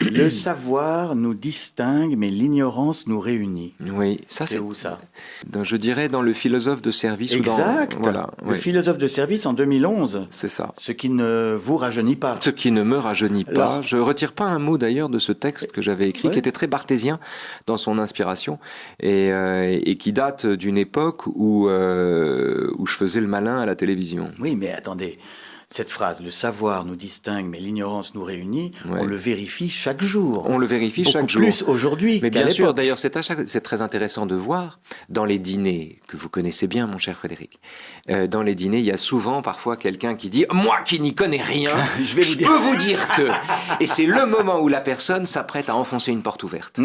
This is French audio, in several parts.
Le savoir nous distingue, mais l'ignorance nous réunit. Oui, ça c'est où ça? Je dirais dans Le philosophe de service. Exact. Voilà, Le philosophe de service en 2011. C'est ça. Ce qui ne vous rajeunit pas. Ce qui ne me rajeunit pas. Alors, je retire pas un mot d'ailleurs de ce texte que j'avais écrit, qui était très barthésien dans son inspiration et qui date d'une époque où je faisais le malin à la télévision. Oui, mais attendez. Cette phrase, le savoir nous distingue, mais l'ignorance nous réunit, on le vérifie chaque jour. On le vérifie chaque jour. Plus aujourd'hui. Mais bien sûr, d'ailleurs, c'est très intéressant de voir dans les dîners, que vous connaissez bien, mon cher Frédéric. Dans les dîners, il y a souvent, parfois, quelqu'un qui dit « Moi qui n'y connais rien, je peux vous dire que... » Et c'est le moment où la personne s'apprête à enfoncer une porte ouverte.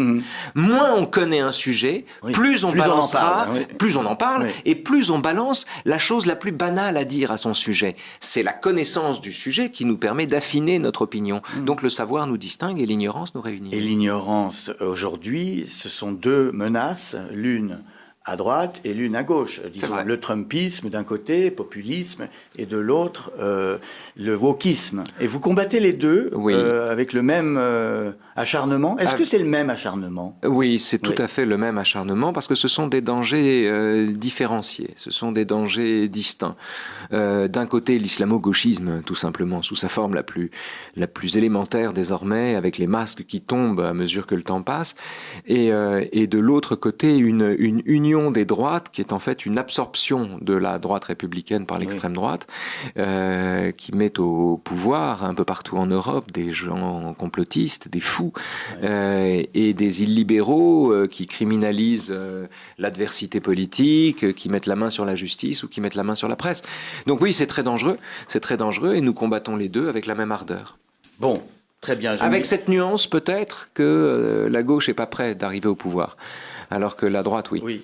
Moins on connaît un sujet, plus on balancera, plus on en parle, et plus on balance la chose la plus banale à dire à son sujet. C'est la connaissance du sujet qui nous permet d'affiner notre opinion. Donc le savoir nous distingue et l'ignorance nous réunit. Et l'ignorance, aujourd'hui, ce sont deux menaces, l'une à droite et l'une à gauche. Disons le trumpisme d'un côté, populisme, et de l'autre, le wokisme. Et vous combattez les deux avec le même acharnement. Est-ce que c'est le même acharnement? Oui, c'est tout à fait le même acharnement, parce que ce sont des dangers différenciés, ce sont des dangers distincts. D'un côté, l'islamo-gauchisme, tout simplement, sous sa forme la plus élémentaire désormais, avec les masques qui tombent à mesure que le temps passe, et de l'autre côté, une union des droites, qui est en fait une absorption de la droite républicaine par l'extrême droite, qui met au pouvoir un peu partout en Europe des gens complotistes, des fous, et des illibéraux qui criminalisent l'adversité politique, qui mettent la main sur la justice ou qui mettent la main sur la presse. Donc oui, c'est très dangereux, et nous combattons les deux avec la même ardeur. Bon. Très bien. Avec cette nuance peut-être que la gauche n'est pas prête d'arriver au pouvoir, alors que la droite, oui. Oui.